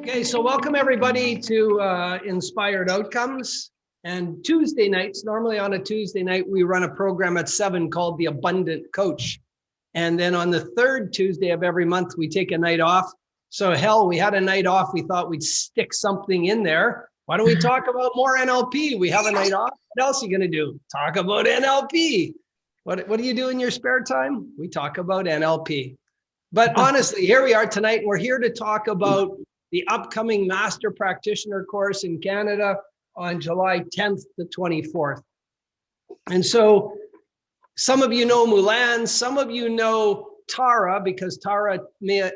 Okay, so welcome everybody to Inspired Outcomes. And Tuesday nights, normally on a Tuesday night, we run a program at 7 called The Abundant Coach. And then on the third Tuesday of every month, we take a night off. So we had a night off. We thought we'd stick something in there. Why don't we talk about more NLP? We have a night off. What else are you going to do? Talk about NLP. What do you do in your spare time? We talk about NLP. But honestly, here we are tonight. We're here to talk about the upcoming Master Practitioner course in Canada on July 10th to 24th. And so some of you know Mulan, some of you know Tara, because Tara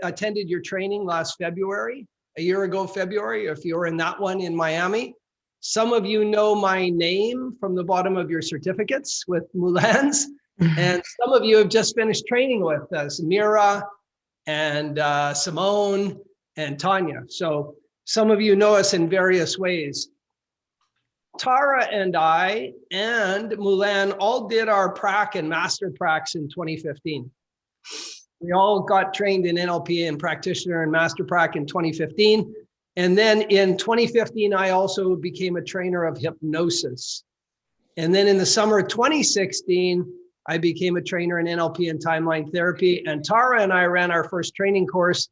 attended your training last February, a year ago February, if you were in that one in Miami. Some of you know my name from the bottom of your certificates with Mulan's. And some of you have just finished training with us, Mira and Simone and Tanya. So some of you know us in various ways. Tara and I and Mulan all did our prac and master pracs in 2015. We all got trained in NLP and practitioner and master prac in 2015. And then in 2015, I also became a trainer of hypnosis. And then in the summer of 2016, I became a trainer in NLP and timeline therapy. And Tara and I ran our first training course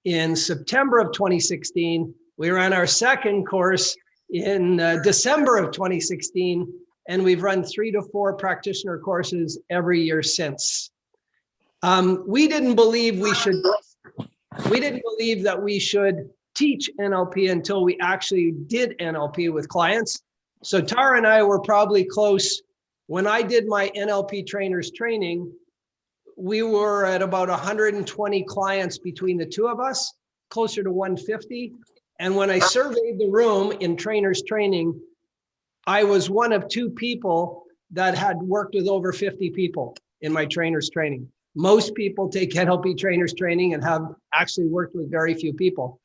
in September of 2016. We ran our second course in December of 2016, and we've run 3 to 4 practitioner courses every year since. We didn't believe that we should teach NLP until we actually did NLP with clients. So Tara and I were probably close. When I did my NLP trainers training, we were at about 120 clients between the two of us, closer to 150. And when I surveyed the room in trainers training, I was one of 2 people that had worked with over 50 people in my trainers training. Most people take NLP trainers training and have actually worked with very few people.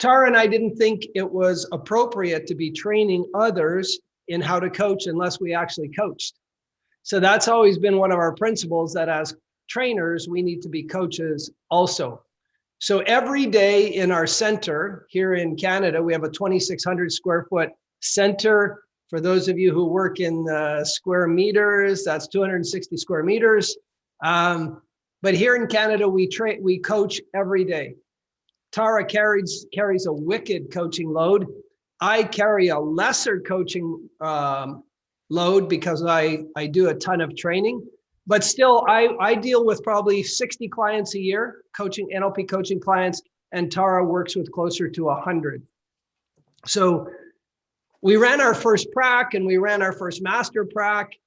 Tara and I didn't think it was appropriate to be training others in how to coach unless we actually coached. So that's always been one of our principles, that as trainers, we need to be coaches also. So every day in our center here in Canada, we have a 2,600 square foot center. For those of you who work in square meters, that's 260 square meters. But here in Canada, we coach every day. Tara carries a wicked coaching load. I carry a lesser coaching load because I do a ton of training. But still, I deal with probably 60 clients a year, NLP coaching clients, and Tara works with closer to 100. So we ran our first prac and we ran our first master prac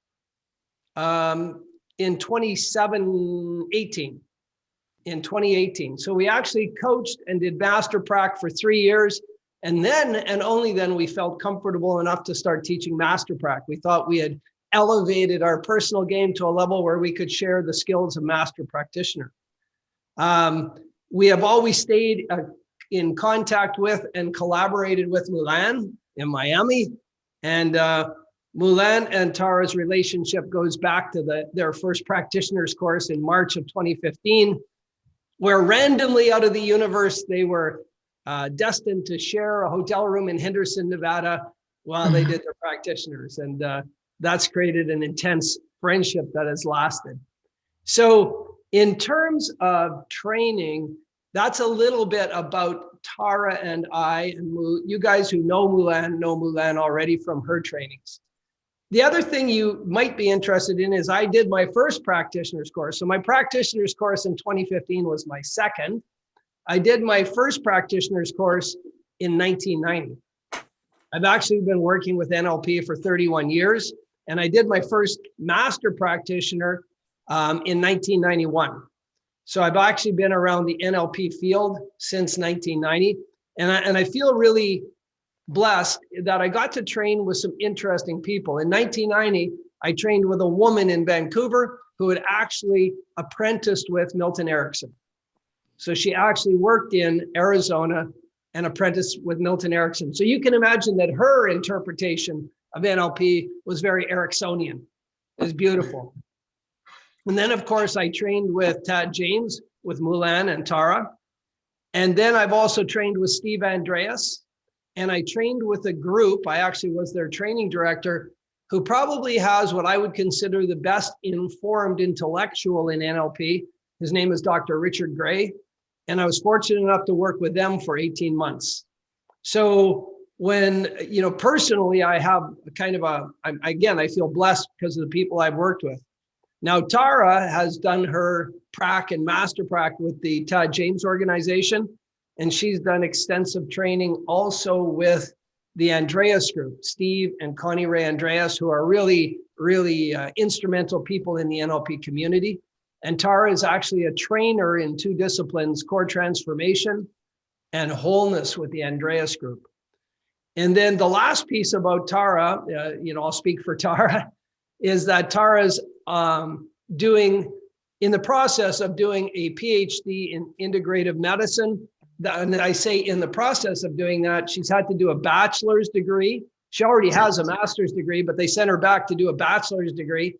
in 2018. So we actually coached and did master prac for 3 years. And then, and only then, we felt comfortable enough to start teaching master prac. We thought we had elevated our personal game to a level where we could share the skills of master practitioner. We have always stayed in contact with and collaborated with Mulan in Miami. And Mulan and Tara's relationship goes back to their first practitioners course in March of 2015, where randomly out of the universe, they were destined to share a hotel room in Henderson, Nevada, while they did their practitioners. And that's created an intense friendship that has lasted. So in terms of training, that's a little bit about Tara and I. And you guys who know Mulan already from her trainings. The other thing you might be interested in is I did my first practitioner's course. So my practitioner's course in 2015 was my second. I did my first practitioner's course in 1990. I've actually been working with NLP for 31 years, and I did my first master practitioner in 1991. So I've actually been around the NLP field since 1990, and I feel really blessed that I got to train with some interesting people. In 1990, I trained with a woman in Vancouver who had actually apprenticed with Milton Erickson. So she actually worked in Arizona and apprenticed with Milton Erickson. So you can imagine that her interpretation of NLP was very Ericksonian. It was beautiful. And then, of course, I trained with Tad James, with Mulan and Tara. And then I've also trained with Steve Andreas, and I trained with a group. I actually was their training director, who probably has what I would consider the best informed intellectual in NLP. His name is Dr. Richard Gray. And I was fortunate enough to work with them for 18 months. So when, personally, I have kind of I feel blessed because of the people I've worked with. Now, Tara has done her prac and master prac with the Tad James organization, and she's done extensive training also with the Andreas group, Steve and Connie Ray Andreas, who are really, really instrumental people in the NLP community. And Tara is actually a trainer in 2 disciplines, core transformation and wholeness with the Andreas group. And then the last piece about Tara, I'll speak for Tara, is that Tara's in the process of doing a PhD in integrative medicine. And I say in the process of doing that, she's had to do a bachelor's degree. She already has a master's degree, but they sent her back to do a bachelor's degree.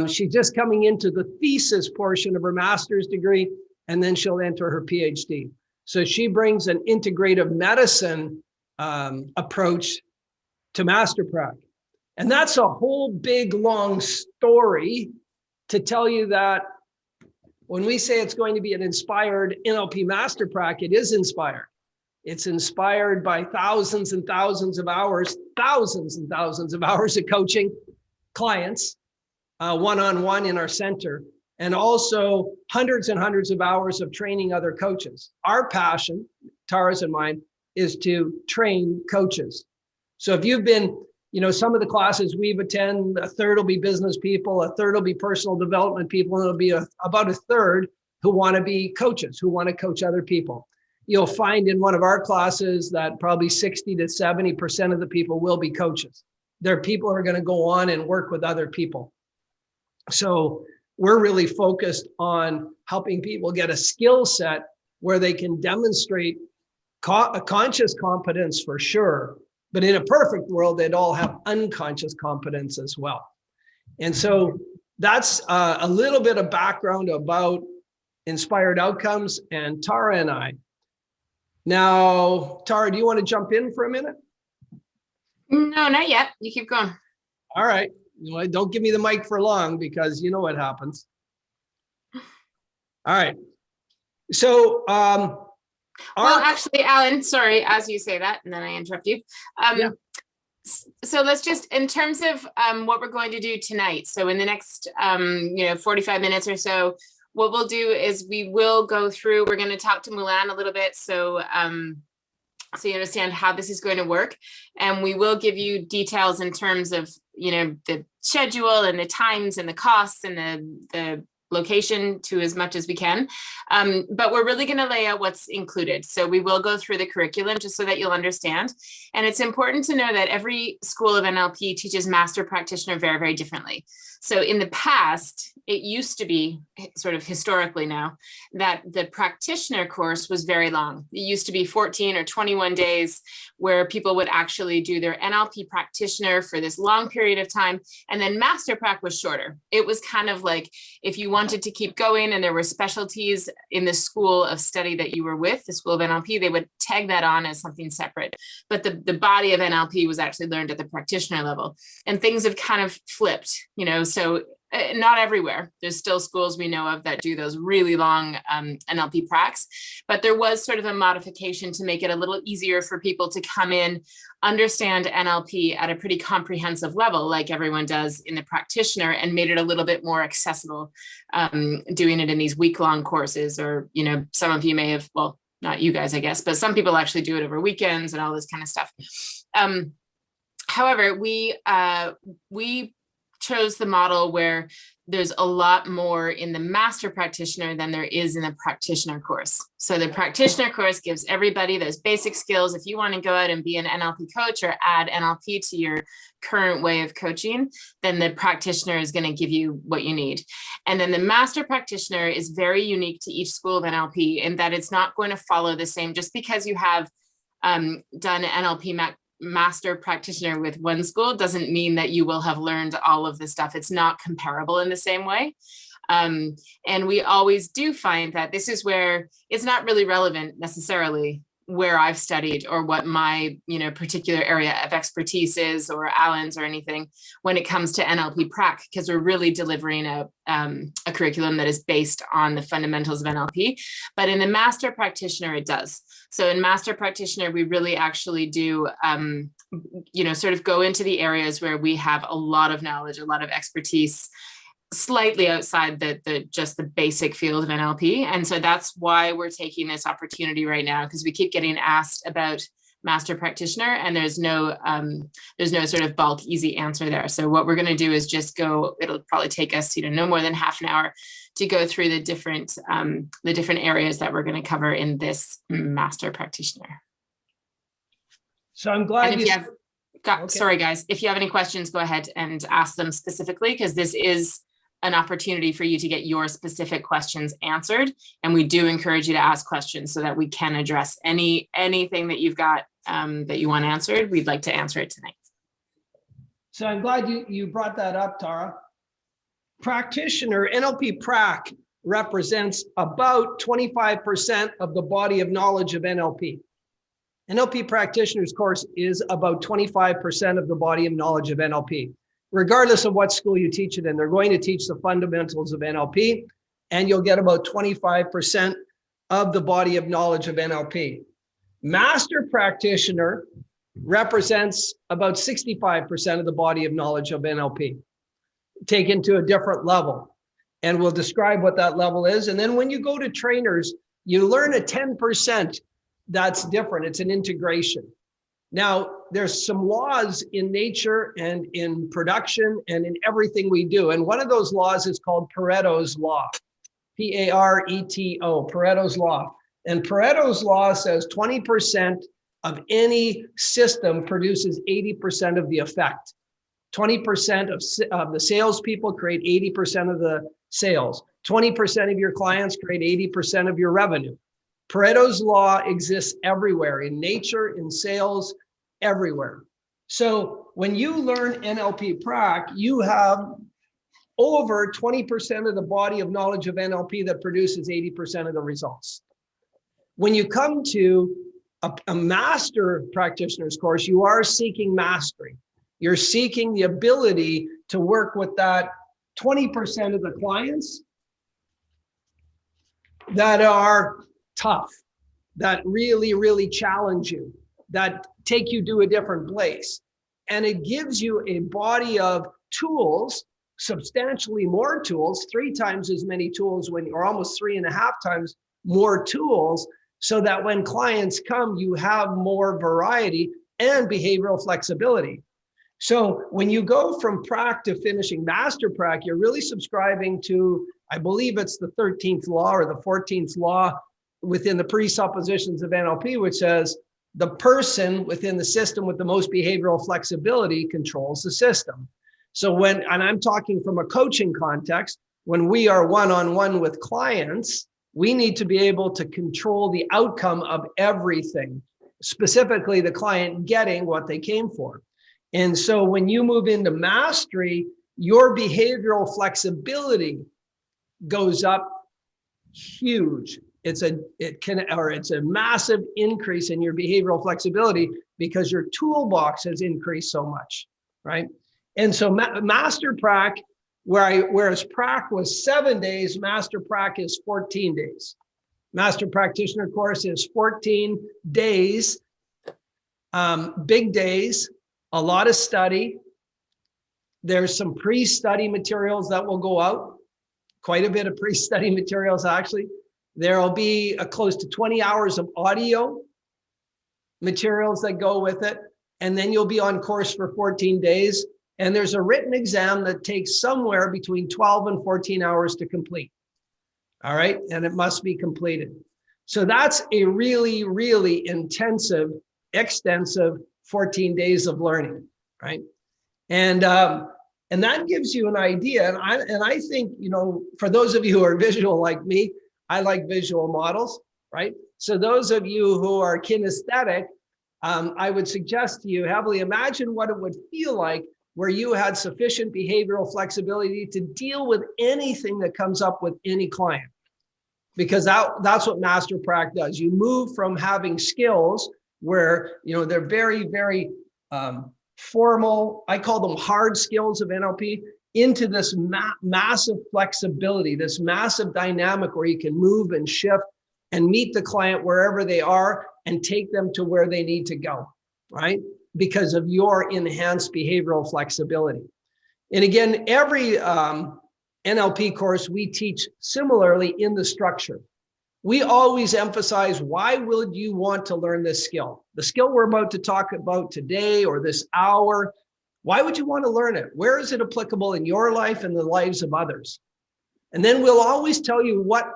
She's just coming into the thesis portion of her master's degree, and then she'll enter her PhD. So she brings an integrative medicine approach to Master Prac. And that's a whole big, long story to tell you that when we say it's going to be an inspired NLP Master Prac, it is inspired. It's inspired by thousands and thousands of hours of coaching clients one-on-one in our center, and also hundreds and hundreds of hours of training other coaches. Our passion, Tara's and mine, is to train coaches. So if you've been, some of the classes we've attended, a third will be business people, a third will be personal development people, and it'll be about a third who want to be coaches, who want to coach other people. You'll find in one of our classes that probably 60 to 70% of the people will be coaches. They're people who are going to go on and work with other people. So we're really focused on helping people get a skill set where they can demonstrate a conscious competence for sure, but in a perfect world, they'd all have unconscious competence as well. And so that's a little bit of background about Inspired Outcomes and Tara and I. Now, Tara, do you want to jump in for a minute? No, not yet. You keep going. All right. Don't give me the mic for long because you know what happens. All right. So, actually, Alan, sorry, as you say that, and then I interrupt you. Yeah. So let's just, in terms of what we're going to do tonight. So in the next, 45 minutes or so, what we'll do is we will go through, we're going to talk to Mulan a little bit. So you understand how this is going to work. And we will give you details in terms of, the schedule and the times and the costs and the location to as much as we can. But we're really going to lay out what's included. So we will go through the curriculum just so that you'll understand. And it's important to know that every school of NLP teaches Master Practitioner very, very differently. So in the past, it used to be sort of historically now that the practitioner course was very long. It used to be 14 or 21 days where people would actually do their NLP practitioner for this long period of time. And then Master Prac was shorter. It was kind of like if you wanted to keep going and there were specialties in the school of study that you were with, the school of NLP, they would tag that on as something separate. But the body of NLP was actually learned at the practitioner level. And things have kind of flipped, so not everywhere. There's still schools we know of that do those really long NLP pracs, but there was sort of a modification to make it a little easier for people to come in, understand NLP at a pretty comprehensive level, like everyone does in the practitioner, and made it a little bit more accessible, doing it in these week-long courses, or, some of you may have, well, not you guys, I guess, but some people actually do it over weekends and all this kind of stuff. However, we chose the model where there's a lot more in the Master Practitioner than there is in the practitioner course. So the practitioner course gives everybody those basic skills. If you want to go out and be an NLP coach or add NLP to your current way of coaching, then the practitioner is going to give you what you need. And then the Master Practitioner is very unique to each school of NLP in that it's not going to follow the same. Just because you have done NLP Master Practitioner with one school doesn't mean that you will have learned all of this stuff. It's not comparable in the same way. And we always do find that this is where it's not really relevant necessarily where I've studied or what my, particular area of expertise is, or Alan's or anything, when it comes to NLP Prac, because we're really delivering a curriculum that is based on the fundamentals of NLP. But in the Master Practitioner, it does. So in Master Practitioner, we really actually do, sort of go into the areas where we have a lot of knowledge, a lot of expertise, slightly outside just the basic field of NLP. And so that's why we're taking this opportunity right now, because we keep getting asked about Master Practitioner, and there's no sort of bulk easy answer there. So what we're going to do is just go, it'll probably take us, no more than half an hour to go through the different areas that we're going to cover in this Master Practitioner. So I'm glad sorry guys, if you have any questions, go ahead and ask them specifically, because this is an opportunity for you to get your specific questions answered. And we do encourage you to ask questions so that we can address anything that you've got that you want answered. We'd like to answer it tonight. So I'm glad you brought that up, Tara. Practitioner, NLP Prac, represents about 25% of the body of knowledge of NLP. NLP Practitioner's course is about 25% of the body of knowledge of NLP. Regardless of what school you teach it in, they're going to teach the fundamentals of NLP, and you'll get about 25% of the body of knowledge of NLP. Master Practitioner represents about 65% of the body of knowledge of NLP, taken to a different level. And we'll describe what that level is. And then when you go to trainers, you learn a 10% that's different. It's an integration. Now, there's some laws in nature and in production and in everything we do. And one of those laws is called Pareto's Law, Pareto, Pareto's Law. And Pareto's Law says 20% of any system produces 80% of the effect. 20% of the salespeople create 80% of the sales. 20% of your clients create 80% of your revenue. Pareto's Law exists everywhere, in nature, in sales, everywhere. So when you learn NLP Prac, you have over 20% of the body of knowledge of NLP that produces 80% of the results. When you come to a Master Practitioner's course, you are seeking mastery. You're seeking the ability to work with that 20% of the clients that are tough, that really, really challenge you, that take you to a different place. And it gives you a body of tools, substantially more tools, 3 times as many tools, or almost 3.5 times more tools, so that when clients come, you have more variety and behavioral flexibility. So when you go from Prac to finishing Master Prac, you're really subscribing to, I believe it's the 13th law or the 14th law within the presuppositions of NLP, which says the person within the system with the most behavioral flexibility controls the system. So and I'm talking from a coaching context, when we are one-on-one with clients, we need to be able to control the outcome of everything, specifically the client getting what they came for. And so when you move into mastery, your behavioral flexibility goes up huge. It's a massive increase in your behavioral flexibility because your toolbox has increased so much, right? And so Master Prac, whereas Prac was 7 days, Master Prac is 14 days. Master Practitioner course is 14 days, big days, a lot of study. There's some pre-study materials that will go out, quite a bit of pre-study materials actually. There'll be close to 20 hours of audio materials that go with it. And then you'll be on course for 14 days. And there's a written exam that takes somewhere between 12 and 14 hours to complete. All right. And it must be completed. So that's a really, really intensive, extensive 14 days of learning. Right. And that gives you an idea. And I think, for those of you who are visual like me, I like visual models, right? So those of you who are kinesthetic, I would suggest to you heavily imagine what it would feel like where you had sufficient behavioral flexibility to deal with anything that comes up with any client. Because that's what Master Prac does. You move from having skills where, they're very, very formal, I call them hard skills of NLP, into this massive flexibility, this massive dynamic where you can move and shift and meet the client wherever they are and take them to where they need to go, right? Because of your enhanced behavioral flexibility. And again, every NLP course we teach similarly in the structure. We always emphasize, why would you want to learn this skill? The skill we're about to talk about today or this hour, why would you want to learn it? Where is it applicable in your life and the lives of others? And then we'll always tell you what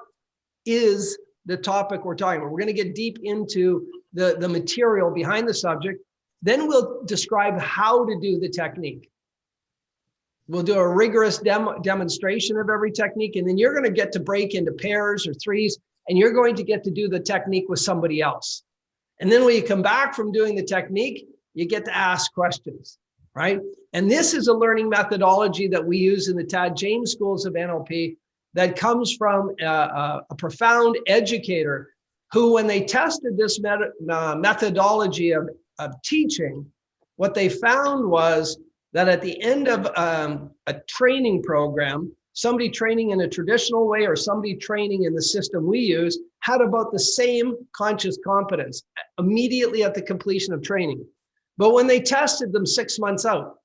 is the topic we're talking about. We're going to get deep into the material behind the subject. Then we'll describe how to do the technique. We'll do a rigorous demonstration of every technique, and then you're going to get to break into pairs or threes, and you're going to get to do the technique with somebody else. And then when you come back from doing the technique, you get to ask questions, right? And this is a learning methodology that we use in the Tad James schools of NLP that comes from a profound educator who, when they tested this methodology of teaching, what they found was that at the end of a training program, somebody training in a traditional way or somebody training in the system we use had about the same conscious competence immediately at the completion of training. But when they tested them 6 months out,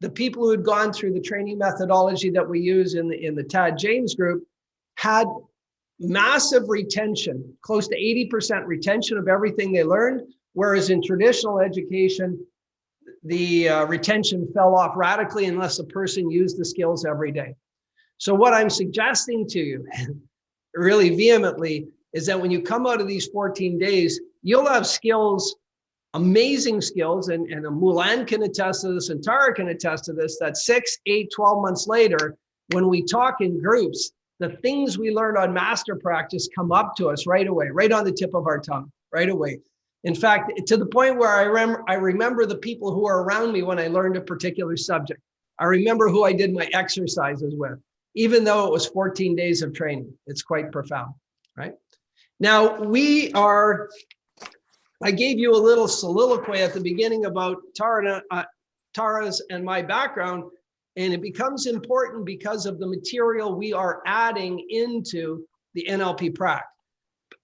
the people who had gone through the training methodology that we use in the Tad James group had massive retention, close to 80% retention of everything they learned, whereas in traditional education, the retention fell off radically unless the person used the skills every day. So what I'm suggesting to you really vehemently is that when you come out of these 14 days, you'll have skills, amazing skills, and Mulan can attest to this and Tara can attest to this, that 6, 8, 12 months later, when we talk in groups, the things we learned on master practice come up to us right away, right on the tip of our tongue, right away. In fact, to the point where I remember the people who are around me when I learned a particular subject. I remember who I did my exercises with, even though it was 14 days of training. It's quite profound, right? Now, I gave you a little soliloquy at the beginning about Tara's and my background, and it becomes important because of the material we are adding into the NLP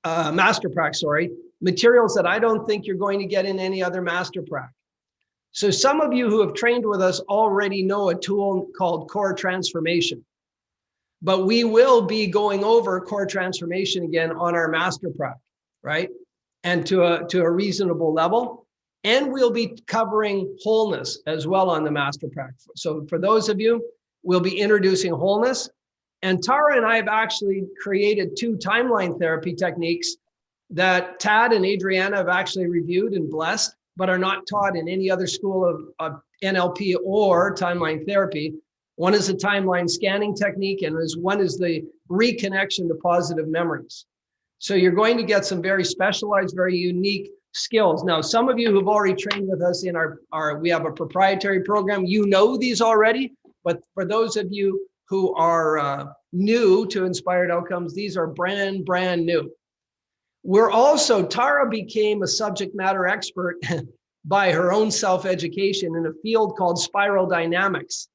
Master Prac, materials that I don't think you're going to get in any other Master Prac. So some of you who have trained with us already know a tool called Core Transformation, but we will be going over Core Transformation again on our Master Prac, right? And to a reasonable level. And we'll be covering wholeness as well on the Master Prac. So for those of you, we'll be introducing wholeness. And Tara and I have actually created 2 timeline therapy techniques that Tad and Adriana have actually reviewed and blessed, but are not taught in any other school of NLP or timeline therapy. One is a timeline scanning technique, and one is the reconnection to positive memories. So you're going to get some very specialized, very unique skills. Now, some of you who've already trained with us in we have a proprietary program, you know these already, but for those of you who are new to Inspired Outcomes, these are brand new. Tara became a subject matter expert by her own self-education in a field called spiral dynamics.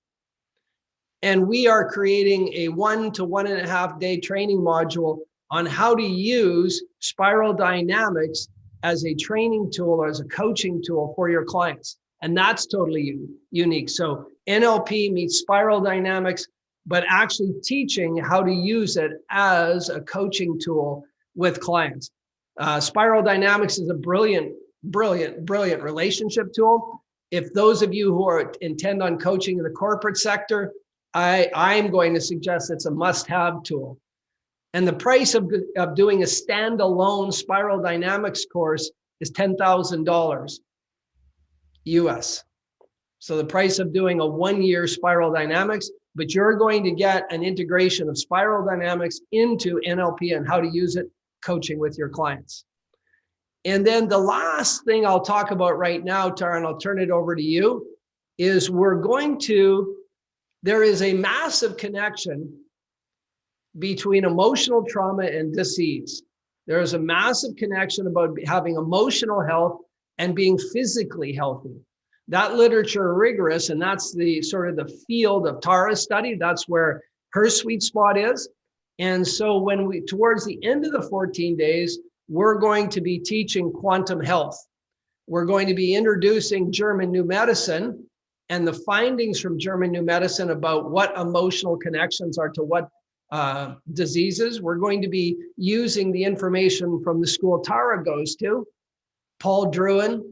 And we are creating a 1 to 1.5 day training module on how to use spiral dynamics as a training tool or as a coaching tool for your clients. And that's totally unique. So NLP meets spiral dynamics, but actually teaching how to use it as a coaching tool with clients. Spiral dynamics is a brilliant relationship tool. If those of you who intend on coaching in the corporate sector, I'm going to suggest it's a must-have tool. And the price of doing a standalone spiral dynamics course is $10,000 US. So the price of doing a 1-year spiral dynamics, but you're going to get an integration of spiral dynamics into NLP and how to use it coaching with your clients. And then the last thing I'll talk about right now, Tara, and I'll turn it over to you, is there is a massive connection between emotional trauma and disease. There is a massive connection about having emotional health and being physically healthy. That literature rigorous, and that's the sort of the field of Tara's study. That's where her sweet spot is. And so towards the end of the 14 days, we're going to be teaching quantum health. We're going to be introducing German New Medicine and the findings from German New Medicine about what emotional connections are to what diseases. We're going to be using the information from the school Tara goes to, Paul Druin.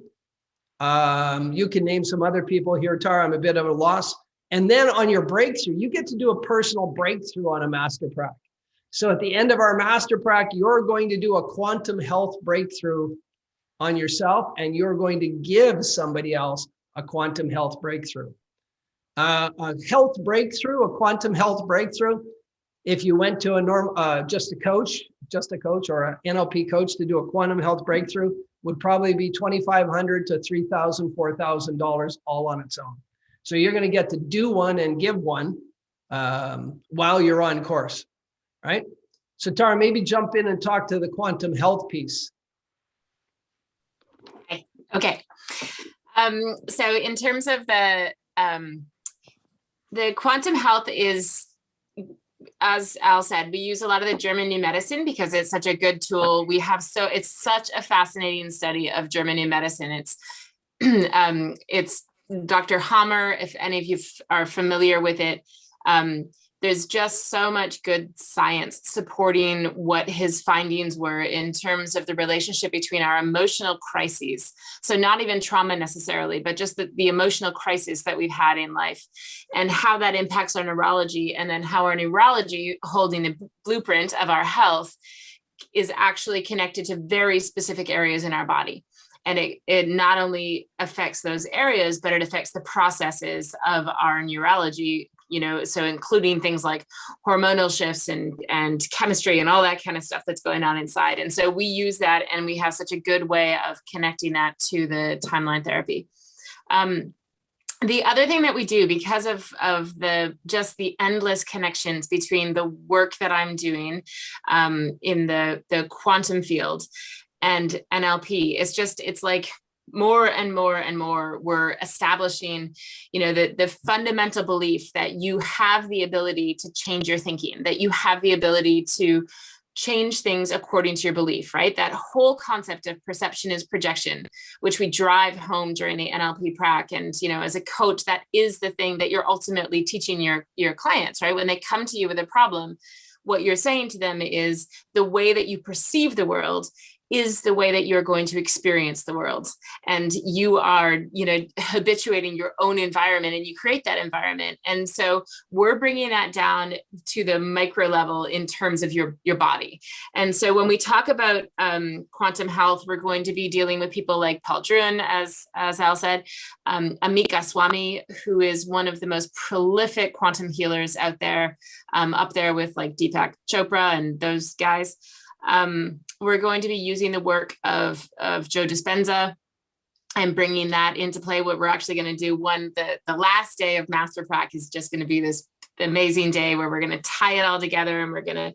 You can name some other people here, Tara. I'm a bit of a loss. And then on your breakthrough, you get to do a personal breakthrough on a master prac. So at the end of our master prac, you're going to do a quantum health breakthrough on yourself, and you're going to give somebody else a quantum health breakthrough. A quantum health breakthrough, if you went to just a coach or an NLP coach to do a quantum health breakthrough, would probably be $2,500 to $3,000, $4,000 all on its own. So you're going to get to do one and give one while you're on course, right? So Tara, maybe jump in and talk to the quantum health piece. Okay. So in terms of the quantum health is, as Al said, we use a lot of the German New Medicine because it's such a good tool. It's such a fascinating study of German New Medicine. It's Dr. Hammer, if any of you are familiar with it. There's just so much good science supporting what his findings were in terms of the relationship between our emotional crises. So not even trauma necessarily, but just the emotional crisis that we've had in life and how that impacts our neurology, and then how our neurology, holding the blueprint of our health, is actually connected to very specific areas in our body. And it not only affects those areas, but it affects the processes of our neurology, so including things like hormonal shifts and chemistry and all that kind of stuff that's going on inside. And so we use that, and we have such a good way of connecting that to the timeline therapy. The other thing that we do, because of the endless connections between the work that I'm doing in the quantum field and NLP, it's like more and more and more we're establishing, the fundamental belief that you have the ability to change your thinking, that you have the ability to change things according to your belief, right? That whole concept of perception is projection, which we drive home during the NLP prac. And, as a coach, that is the thing that you're ultimately teaching your clients, right? When they come to you with a problem, what you're saying to them is the way that you perceive the world is the way that you're going to experience the world. And you are, habituating your own environment, and you create that environment. And so we're bringing that down to the micro level in terms of your body. And so when we talk about quantum health, we're going to be dealing with people like Paul Druin, as Al said, Amit Goswami, who is one of the most prolific quantum healers out there, up there with like Deepak Chopra and those guys. We're going to be using the work of Joe Dispenza and bringing that into play. What we're actually going to do, the last day of Master Prac is just going to be this amazing day where we're going to tie it all together, and we're going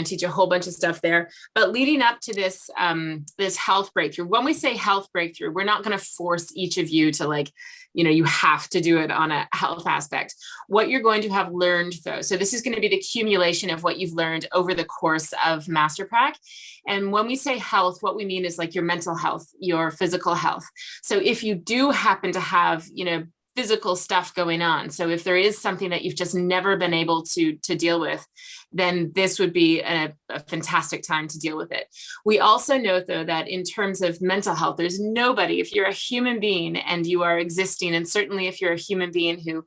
to teach a whole bunch of stuff there. But leading up to this health breakthrough, when we say health breakthrough, we're not going to force each of you to you have to do it on a health aspect. What you're going to have learned though, so this is going to be the accumulation of what you've learned over the course of Master Prac. And when we say health, what we mean is like your mental health, your physical health. So if you do happen to have, physical stuff going on, so if there is something that you've just never been able to deal with, then this would be a fantastic time to deal with it. We also note, though, that in terms of mental health, there's nobody, if you're a human being and you are existing, and certainly if you're a human being who,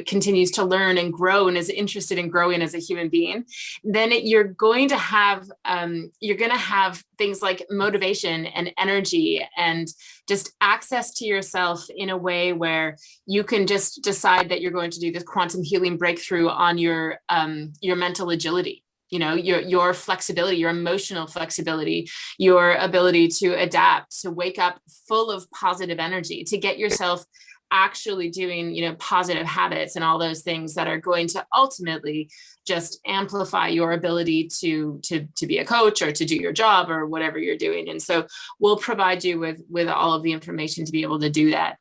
continues to learn and grow and is interested in growing as a human being, then you're going to have things like motivation and energy and just access to yourself in a way where you can just decide that you're going to do this quantum healing breakthrough on your mental agility, your flexibility, your emotional flexibility, your ability to adapt, to wake up full of positive energy, to get yourself actually doing, positive habits and all those things that are going to ultimately just amplify your ability to be a coach or to do your job or whatever you're doing. And so we'll provide you with all of the information to be able to do that.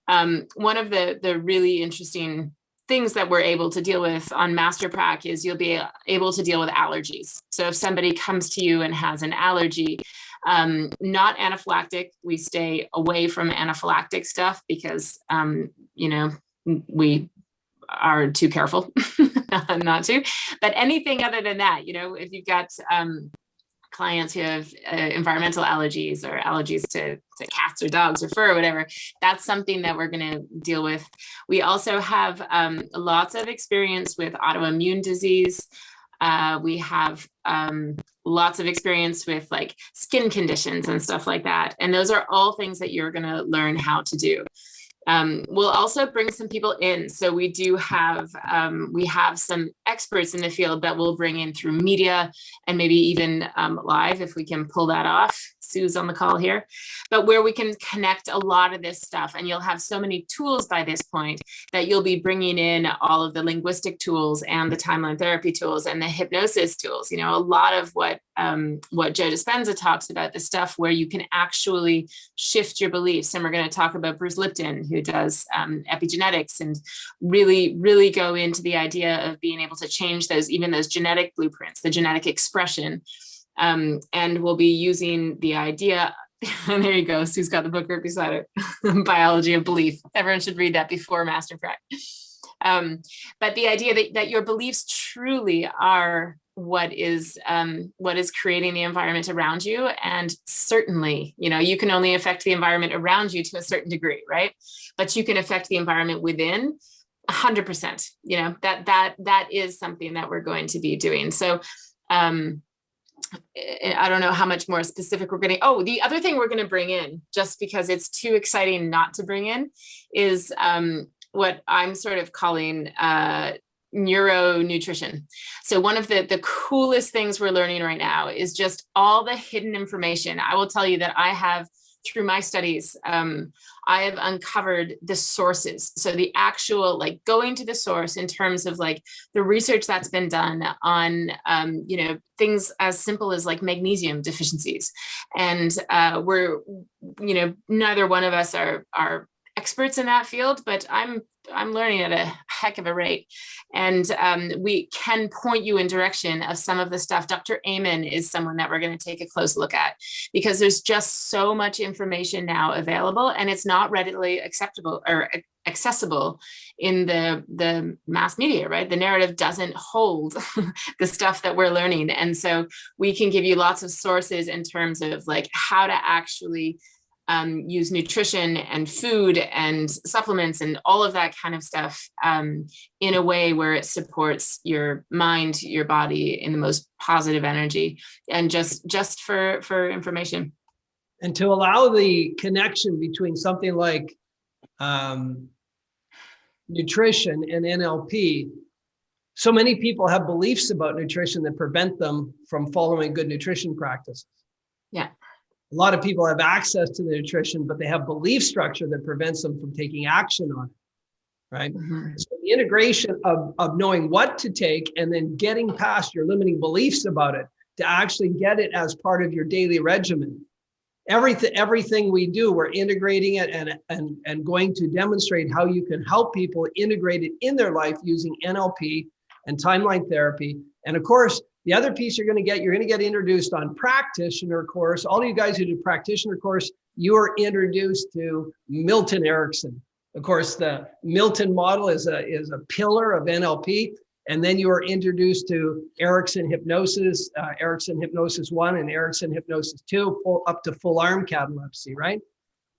One of the really interesting things that we're able to deal with on Master Prac is you'll be able to deal with allergies. So if somebody comes to you and has an allergy, not anaphylactic, we stay away from anaphylactic stuff because, we are too careful not to, but anything other than that, if you've got, clients who have environmental allergies or allergies to cats or dogs or fur or whatever, that's something that we're going to deal with. We also have lots of experience with autoimmune disease. We have lots of experience with like skin conditions and stuff like that. And those are all things that you're going to learn how to do. We'll also bring some people in. So we do have, we have some experts in the field that we'll bring in through media and maybe even live if we can pull that off. Sue's on the call here, but where we can connect a lot of this stuff, and you'll have so many tools by this point that you'll be bringing in all of the linguistic tools and the timeline therapy tools and the hypnosis tools. A lot of what Joe Dispenza talks about, the stuff where you can actually shift your beliefs. And we're going to talk about Bruce Lipton, who does epigenetics, and really, really go into the idea of being able to change those, even those genetic blueprints, the genetic expression. And we'll be using the idea, and there you go, Sue's got the book right beside her, Biology of Belief. Everyone should read that before Master Prac. But the idea that your beliefs truly are what is creating the environment around you. And certainly, you can only affect the environment around you to a certain degree, right? But you can affect the environment within 100%, that is something that we're going to be doing. So, I don't know how much more specific we're getting. Oh, the other thing we're going to bring in, just because it's too exciting not to bring in, is what I'm sort of calling neuronutrition. So one of the coolest things we're learning right now is just all the hidden information. I will tell you that I have, through my studies, I have uncovered the sources. So the actual, like, going to the source in terms of like the research that's been done on, things as simple as like magnesium deficiencies. And we're, neither one of us are experts in that field, but I'm learning at a heck of a rate. And we can point you in direction of some of the stuff. Dr. Amen is someone that we're going to take a close look at, because there's just so much information now available, and it's not readily acceptable or accessible in the mass media, right? The narrative doesn't hold the stuff that we're learning. And so we can give you lots of sources in terms of like how to actually use nutrition and food and supplements and all of that kind of stuff in a way where it supports your mind, your body in the most positive energy, and just for information. And to allow the connection between something like nutrition and NLP, so many people have beliefs about nutrition that prevent them from following good nutrition practices. Yeah. A lot of people have access to the nutrition, but they have belief structure that prevents them from taking action on it, right? Mm-hmm. So the integration of knowing what to take and then getting past your limiting beliefs about it to actually get it as part of your daily regimen. Everything we do, we're integrating it and going to demonstrate how you can help people integrate it in their life using NLP and timeline therapy. And of course, the other piece you're going to get introduced on Practitioner course. All of you guys who do Practitioner course, you are introduced to Milton Erickson. Of course, the Milton model is a pillar of NLP. And then you are introduced to Erickson Hypnosis, Erickson Hypnosis 1 and Erickson Hypnosis 2, up to full arm catalepsy, right?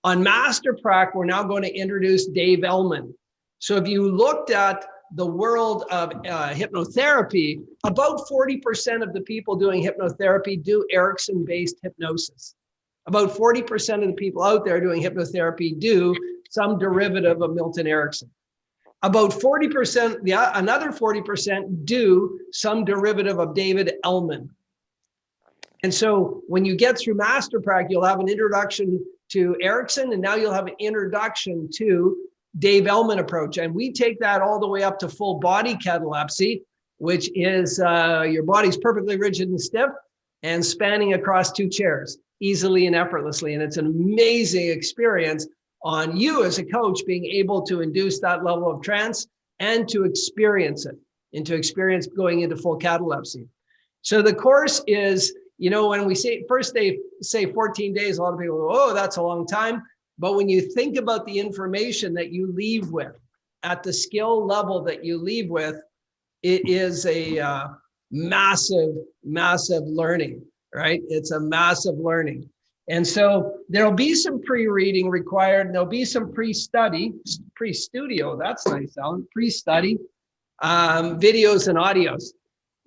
On Master Prac, we're now going to introduce Dave Ellman. So if you looked at the world of hypnotherapy, about 40% of the people doing hypnotherapy do Erickson-based hypnosis. About 40% of the people out there doing hypnotherapy do some derivative of Milton Erickson. About 40%, another 40% do some derivative of David Ellman. And so when you get through Master Prac, you'll have an introduction to Erickson, and now you'll have an introduction to Dave Ellman approach. And we take that all the way up to full body catalepsy, which is your body's perfectly rigid and stiff and spanning across 2 chairs easily and effortlessly. And it's an amazing experience on you as a coach being able to induce that level of trance and to experience it, and to experience going into full catalepsy. So the course is, you know, when we say first they say 14 days, a lot of people go, oh, that's a long time. But when you think about the information that you leave with at the skill level that you leave with, it is a massive, massive learning, right? It's a massive learning. And so there'll be some pre-reading required. There'll be some pre-study, pre-studio, that's nice, Alan, pre-study, videos and audios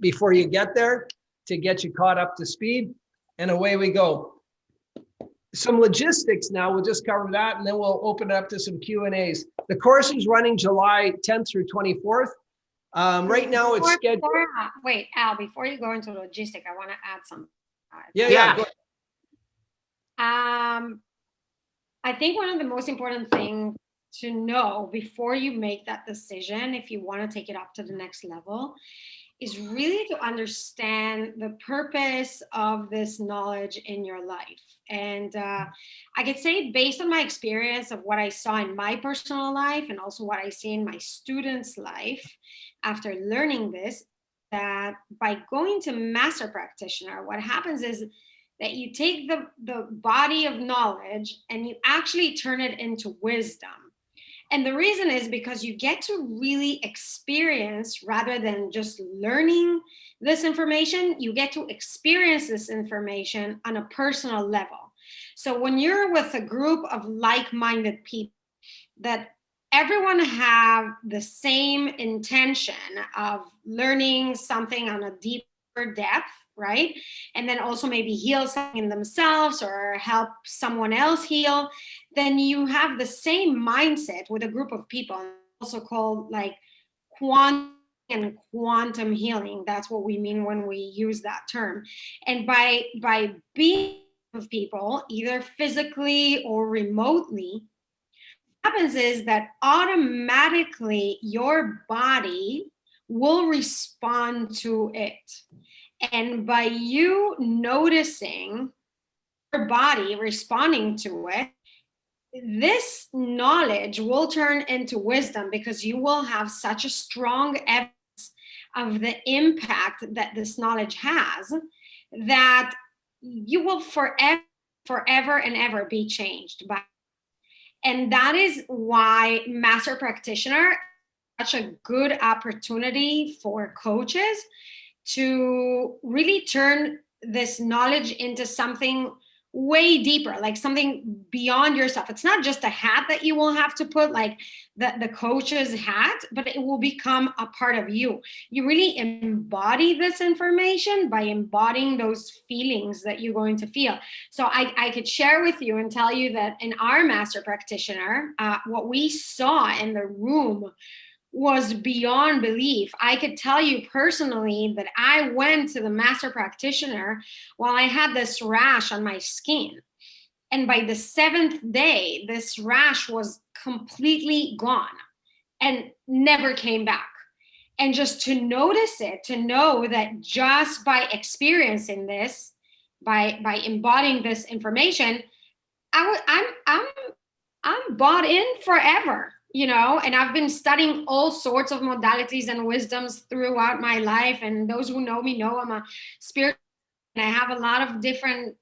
before you get there to get you caught up to speed. And away we go. Some logistics now, we'll just cover that and then we'll open it up to some Q&As. The course is running July 10th through 24th. Right now it's scheduled. Wait, Al, before you go into logistic, I want to add something. Yeah. I think one of the most important things to know before you make that decision, if you want to take it up to the next level, is really to understand the purpose of this knowledge in your life. And I could say, based on my experience of what I saw in my personal life and also what I see in my students' life after learning this, that by going to Master Practitioner, what happens is that you take the body of knowledge and you actually turn it into wisdom. And the reason is because you get to really experience, rather than just learning this information, you get to experience this information on a personal level. So when you're with a group of like-minded people, that everyone have the same intention of learning something on a deeper depth, right? And then also maybe heal something in themselves or help someone else heal, then you have the same mindset with a group of people, also called like quantum and quantum healing. That's what we mean when we use that term. And by being with people, either physically or remotely, what happens is that automatically your body will respond to it. And by you noticing your body responding to it, this knowledge will turn into wisdom, because you will have such a strong evidence of the impact that this knowledge has, that you will forever and ever be changed by it. And that is why Master Practitioner is such a good opportunity for coaches to really turn this knowledge into something way deeper, like something beyond yourself. It's not just a hat that you will have to put, like the coach's hat, but it will become a part of you. You really embody this information by embodying those feelings that you're going to feel. So I could share with you and tell you that in our Master Practitioner, what we saw in the room was beyond belief. I could tell you personally that I went to the Master Practitioner while I had this rash on my skin. And by the 7th day, this rash was completely gone and never came back. And just to notice it, to know that just by experiencing this, by embodying this information, I'm bought in forever. You know, and I've been studying all sorts of modalities and wisdoms throughout my life. And those who know me know I'm a spirit, and I have a lot of different,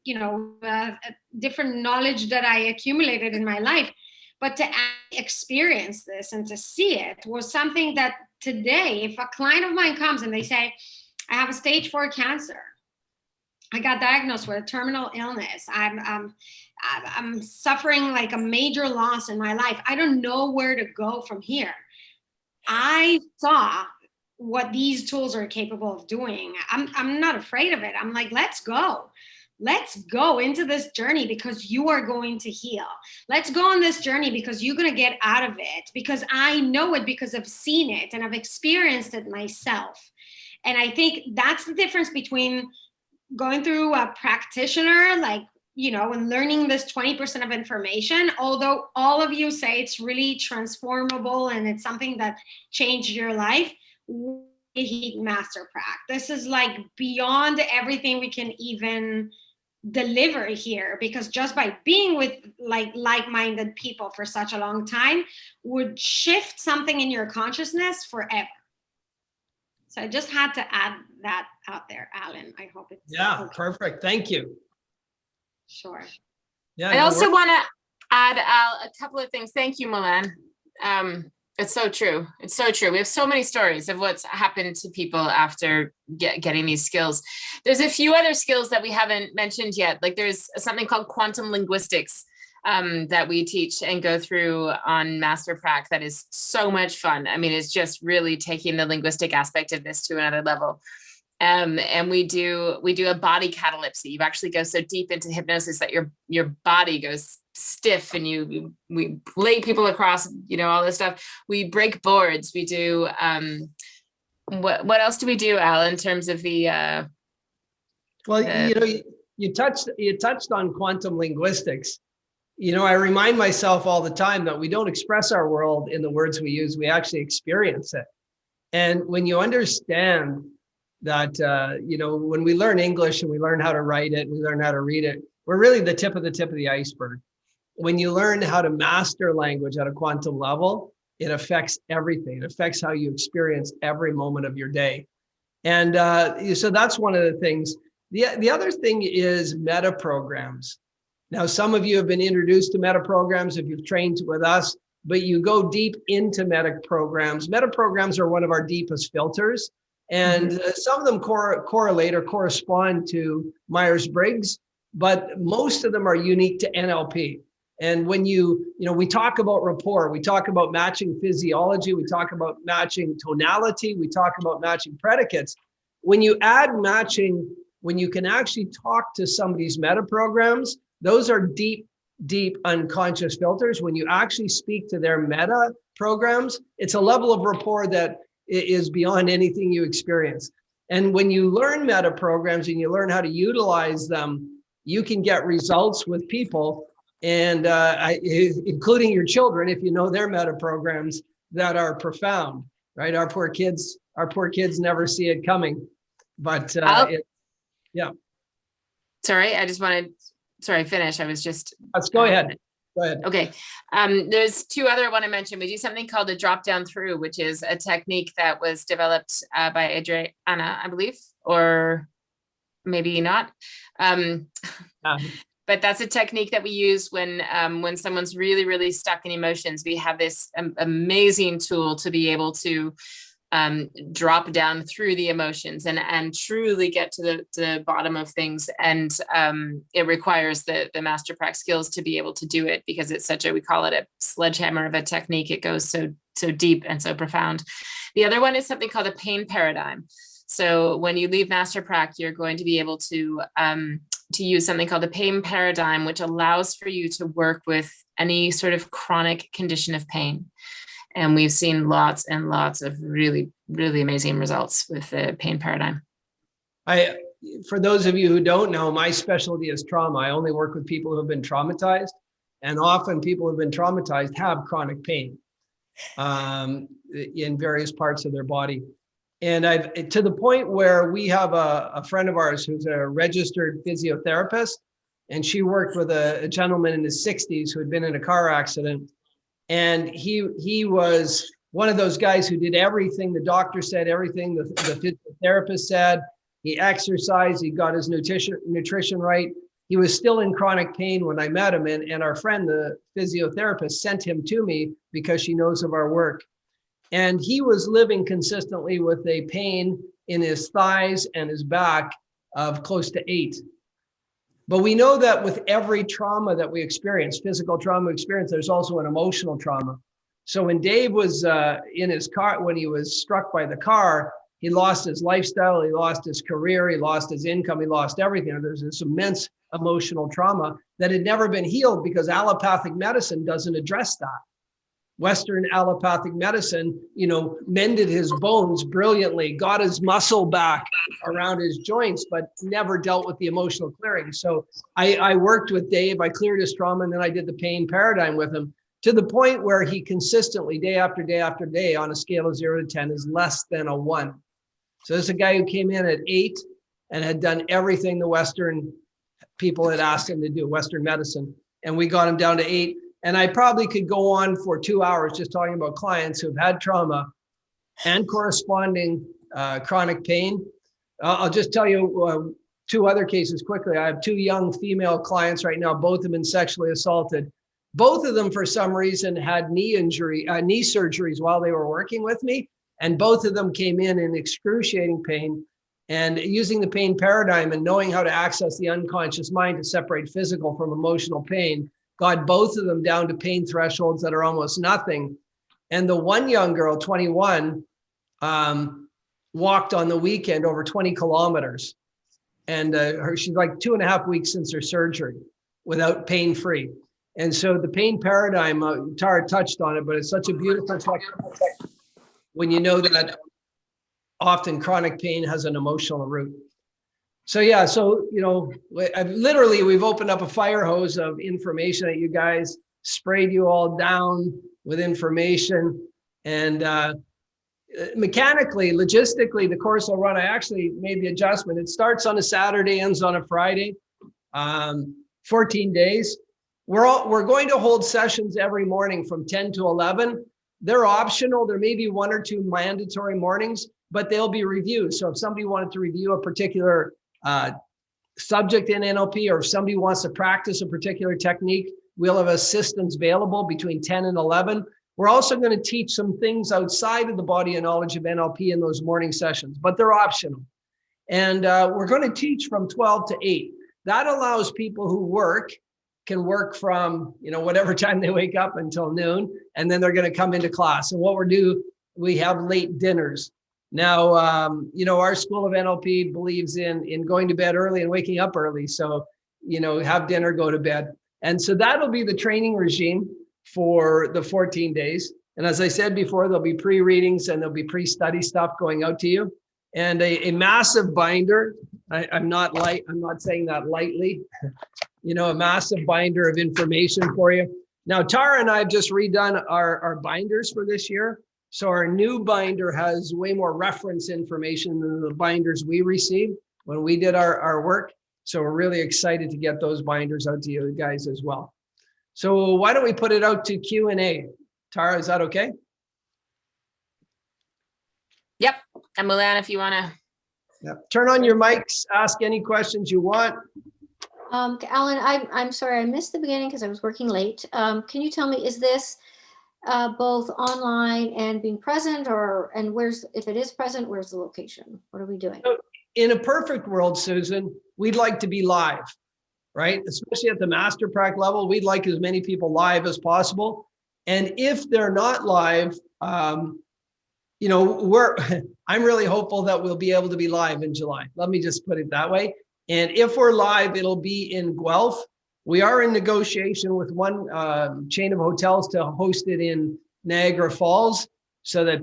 different knowledge that I accumulated in my life. But to experience this and to see it was something that today, if a client of mine comes and they say, I have a stage 4 cancer, I got diagnosed with a terminal illness, I'm suffering like a major loss in my life, I don't know where to go from here. I saw what these tools are capable of doing. I'm not afraid of it. I'm like, let's go. Let's go into this journey, because you are going to heal. Let's go on this journey because you're going to get out of it, because I know it, because I've seen it and I've experienced it myself. And I think that's the difference between going through a practitioner, like when learning this 20% of information, although all of you say it's really transformable and it's something that changed your life, heat master prac. This is like beyond everything we can even deliver here, because just by being with like-minded people for such a long time would shift something in your consciousness forever. So I just had to add that out there, Alan. I hope it's okay. Perfect. Thank you. Sure. Yeah. I also want to add, Al, a couple of things. Thank you, Mulan. It's so true. It's so true. We have so many stories of what's happened to people after getting these skills. There's a few other skills that we haven't mentioned yet. Like there's something called quantum linguistics that we teach and go through on Master Prac that is so much fun. I mean, it's just really taking the linguistic aspect of this to another level. And we do a body catalepsy. You actually go so deep into hypnosis that your body goes stiff, and we lay people across, all this stuff. We break boards. We do what else do we do, Al, in terms of the you touched on quantum linguistics. I remind myself all the time that we don't express our world in the words we use, we actually experience it. And when you understand that, when we learn English and we learn how to write it, we learn how to read it, we're really the tip of the iceberg. When you learn how to master language at a quantum level, it affects everything. It affects how you experience every moment of your day. And so that's one of the things. The other thing is meta programs. Now, some of you have been introduced to meta programs if you've trained with us, but you go deep into meta programs. Meta programs are one of our deepest filters. And some of them correlate or correspond to Myers-Briggs, but most of them are unique to NLP. And when we talk about rapport, we talk about matching physiology, we talk about matching tonality, we talk about matching predicates. When you add matching, when you can actually talk to somebody's meta programs, those are deep, deep unconscious filters. When you actually speak to their meta programs, it's a level of rapport that is beyond anything you experience. And when you learn meta programs and you learn how to utilize them, you can get results with people, and including your children, if you know their meta programs, that are profound, right? Our poor kids never see it coming, but yeah. Sorry, finish. I was just. Let's go ahead. Go ahead. Okay. There's two other I want to mention. We do something called a drop down through, which is a technique that was developed by Adriana, I believe, or maybe not. But that's a technique that we use when someone's really, really stuck in emotions. We have this amazing tool to be able to drop down through the emotions and truly get to the bottom of things. And it requires the Master Prac skills to be able to do it, because it's we call it a sledgehammer of a technique. It goes so deep and so profound. The other one is something called a pain paradigm. So when you leave Master Prac, you're going to be able to use something called a pain paradigm, which allows for you to work with any sort of chronic condition of pain. And we've seen lots and lots of really, really amazing results with the pain paradigm. For those of you who don't know, my specialty is trauma. I only work with people who have been traumatized, and often people who have been traumatized have chronic pain in various parts of their body. And to the point where we have a friend of ours who's a registered physiotherapist, and she worked with a gentleman in his 60s who had been in a car accident. And he was one of those guys who did everything the doctor said, everything the physiotherapist said. He exercised, he got his nutrition right. He was still in chronic pain when I met him, and our friend, the physiotherapist, sent him to me because she knows of our work. And he was living consistently with a pain in his thighs and his back of close to 8. But we know that with every trauma that we experience, physical trauma we experience, there's also an emotional trauma. So when Dave was in his car, when he was struck by the car, he lost his lifestyle, he lost his career, he lost his income, he lost everything. There's this immense emotional trauma that had never been healed because allopathic medicine doesn't address that. Western allopathic medicine, mended his bones brilliantly, got his muscle back around his joints, but never dealt with the emotional clearing. So I worked with Dave, I cleared his trauma, and then I did the pain paradigm with him to the point where he consistently, day after day after day, on a scale of 0 to 10, is less than a 1. So this is a guy who came in at 8 and had done everything the Western people had asked him to do, Western medicine. And we got him down to 8. And I probably could go on for 2 hours just talking about clients who've had trauma and corresponding chronic pain. I'll just tell you 2 other cases quickly. I have 2 young female clients right now. Both have been sexually assaulted. Both of them, for some reason, had knee surgeries while they were working with me. And both of them came in excruciating pain. And using the pain paradigm and knowing how to access the unconscious mind to separate physical from emotional pain, got both of them down to pain thresholds that are almost nothing. And the one young girl, 21, walked on the weekend over 20 kilometers. And she's like 2.5 weeks since her surgery without pain-free. And so the pain paradigm, Tara touched on it, but it's such a beautiful technique when you know that often chronic pain has an emotional root. So yeah, we've opened up a fire hose of information at you guys, sprayed you all down with information, and mechanically, logistically, the course will run. I actually made the adjustment. It starts on a Saturday, ends on a Friday, 14 days. We're going to hold sessions every morning from 10 to 11. They're optional. There may be 1 or 2 mandatory mornings, but they'll be reviewed. So if somebody wanted to review a particular subject in NLP, or if somebody wants to practice a particular technique, we'll have assistants available between 10 and 11. We're also going to teach some things outside of the body of knowledge of NLP in those morning sessions, but they're optional. And we're going to teach from 12 to 8. That allows people who can work from, whatever time they wake up until noon, and then they're going to come into class. And what we have late dinners. Now, our school of NLP believes in going to bed early and waking up early. So, have dinner, go to bed. And so that'll be the training regime for the 14 days. And as I said before, there'll be pre-readings and there'll be pre-study stuff going out to you. And a massive binder. I'm not saying that lightly, a massive binder of information for you. Now, Tara and I have just redone our binders for this year. So our new binder has way more reference information than the binders we received when we did our work. So we're really excited to get those binders out to you guys as well. So why don't we put it out to Q&A? Tara, is that okay? Yep. And Mulan, if you want to. Yep. Turn on your mics, ask any questions you want. Alan, I'm sorry, I missed the beginning because I was working late. Can you tell me, is this both online and being present, and if it is present, where's the location? What are we doing? So in a perfect world, Susan, we'd like to be live, right? Especially at the master prac level, we'd like as many people live as possible. And if they're not live, I'm really hopeful that we'll be able to be live in July. Let me just put it that way. And if we're live, it'll be in Guelph. We are in negotiation with one chain of hotels to host it in Niagara Falls, so that,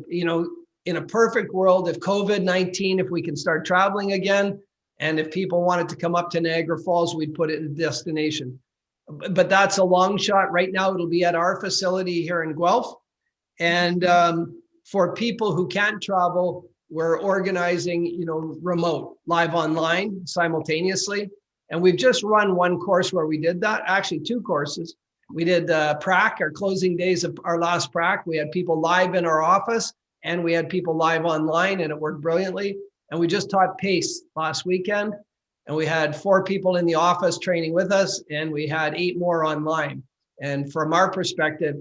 in a perfect world, if COVID-19, if we can start traveling again, and if people wanted to come up to Niagara Falls, we'd put it in destination. But that's a long shot. Right now, it'll be at our facility here in Guelph. And for people who can't travel, we're organizing, remote, live online simultaneously. And we've just run one course where we did that, actually 2 courses. We did prac, our closing days of our last prac. We had people live in our office and we had people live online, and it worked brilliantly. And we just taught PACE last weekend, and we had 4 people in the office training with us, and we had 8 more online. And from our perspective,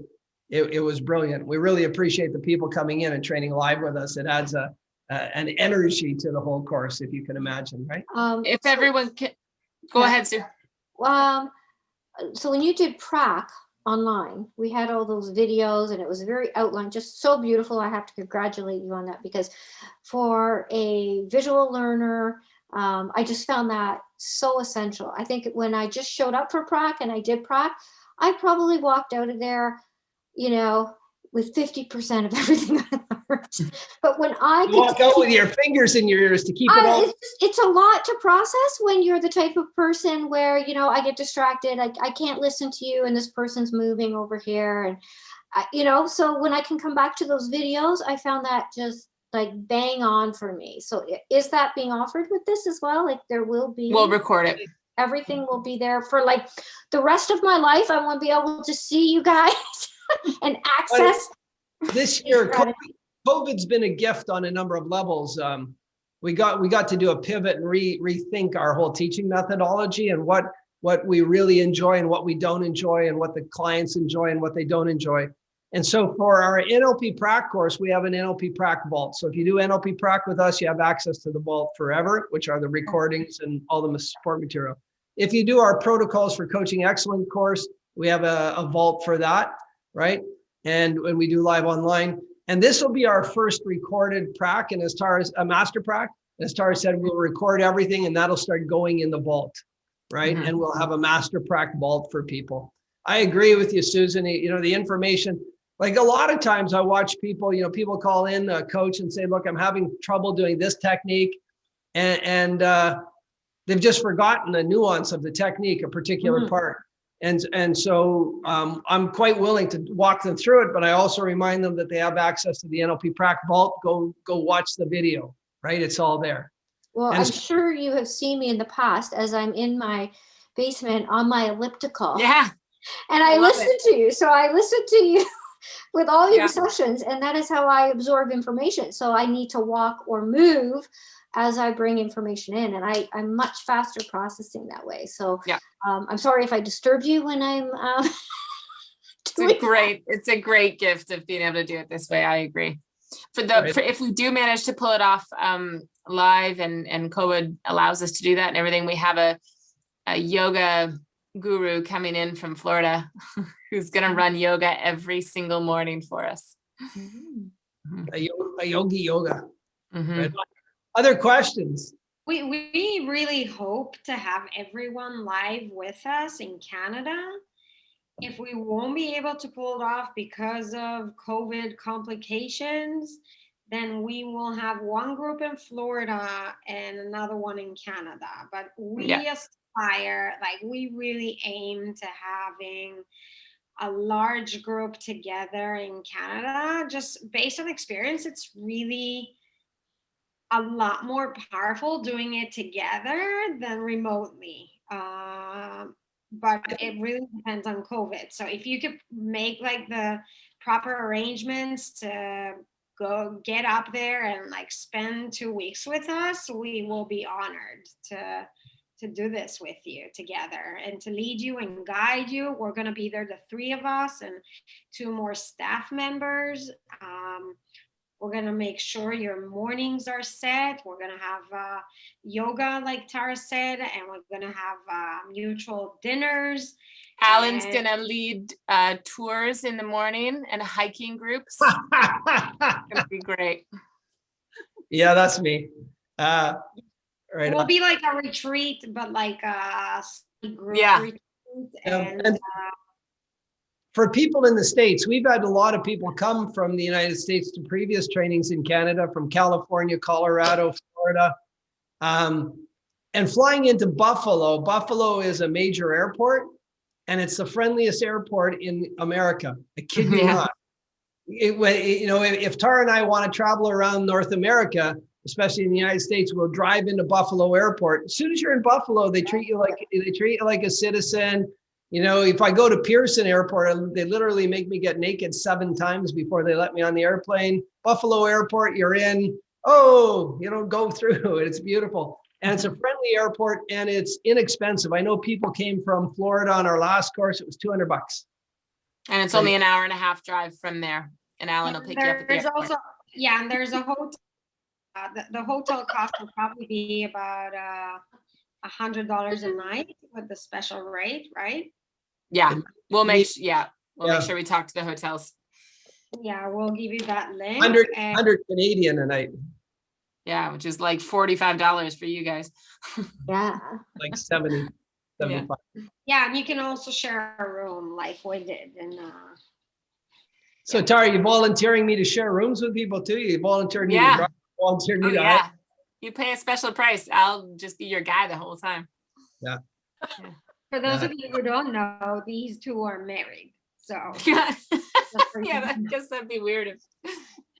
it was brilliant. We really appreciate the people coming in and training live with us. It adds an energy to the whole course, if you can imagine, right? If everyone can, go ahead, Sue. So when you did prac online, we had all those videos and it was very outlined, just so beautiful. I have to congratulate you on that, because for a visual learner, I just found that so essential. I think when I just showed up for prac and I did prac, I probably walked out of there, with 50% of everything I learned. But when I You walk out with your fingers in your ears to keep it all. it's a lot to process when you're the type of person where, you know, I get distracted. I can't listen to you and this person's moving over here. And, you know, so when I can come back to those videos, I found that just like bang on for me. So is that being offered with this as well? Like there will be. We'll record it. Everything will be there for like the rest of my life. I want to be able to see you guys and access. This year, COVID's been a gift on a number of levels. We got to do a pivot and rethink our whole teaching methodology and what we really enjoy and what we don't enjoy and what the clients enjoy and what they don't enjoy. And so for our NLP Prac course, we have an NLP Prac vault. So if you do NLP Prac with us, you have access to the vault forever, which are the recordings and all the support material. If you do our Protocols for Coaching Excellence course, we have a vault for that, right? And when we do live online, and this will be our first recorded prac, and as Tara, a master prac, as Tara said, we'll record everything and that'll start going in the vault, right? And we'll have a master prac vault for people. I agree with you, Susan. You know, the information, like a lot of times I watch people, you know, people call in a coach and say, look, I'm having trouble doing this technique. And they've just forgotten the nuance of the technique, a particular part. And so I'm quite willing to walk them through it, but I also remind them that they have access to the NLP Prac Vault. Go watch the video, right? It's all there. Well, and I'm sure you have seen me in the past as I'm in my basement on my elliptical. Yeah. And I listen to you. So I listen to you with all your sessions, and that is how I absorb information. So I need to walk or move as I bring information in, and I'm much faster processing that way. So I'm sorry if I disturb you when I'm it's a great gift of being able to do it this way. I agree. If we do manage to pull it off live and COVID allows us to do that and everything, we have a yoga guru coming in from Florida who's going to run yoga every single morning for us. A yogi yoga. Right? Other questions? We really hope to have everyone live with us in Canada. If we won't be able to pull it off because of COVID complications, then we will have one group in Florida and another one in Canada. But we aspire, like we really aim to having a large group together in Canada. Just based on experience, it's really a lot more powerful doing it together than remotely. But it really depends on COVID. So if you could make like the proper arrangements to go get up there and like spend 2 weeks with us, we will be honored to do this with you together and to lead you and guide you. We're going to be there, the 3 of us and 2 more staff members. We're going to make sure your mornings are set. We're going to have yoga, like Tara said, and we're going to have mutual dinners. Alan's going to lead tours in the morning and hiking groups. It's going to be great. Yeah, that's me. Right. It will be like a retreat, but like a group retreat. And for people in the States, we've had a lot of people come from the United States to previous trainings in Canada, from California, Colorado, Florida. And flying into Buffalo. Buffalo is a major airport, and it's the friendliest airport in America. I kid you not. If Tara and I want to travel around North America, especially in the United States, we'll drive into Buffalo Airport. As soon as you're in Buffalo, they treat you like a citizen. You know, if I go to Pearson Airport, they literally make me get naked 7 times before they let me on the airplane. Buffalo Airport, you're in. Go through it. It's beautiful. And it's a friendly airport and it's inexpensive. I know people came from Florida on our last course. It was $200. And it's only an hour and a half drive from there. And Alan will pick you up at the airport. And there's a hotel. The hotel cost will probably be about $100 a night with the special rate, right? Yeah, we'll make sure we talk to the hotels. Yeah, we'll give you that link. 100 Canadian a night. Yeah, which is like $45 for you guys. Yeah. Like 70, 75. Yeah, and you can also share a room like we did. And So Tara, you volunteering me to share rooms with people too? You volunteered me to Yeah. drive, volunteered me Oh to yeah. You pay a special price. I'll just be your guy the whole time. Yeah. For those Yeah. of you who don't know, these two are married. So Yeah. just for you Yeah, to I know, guess that'd be weird if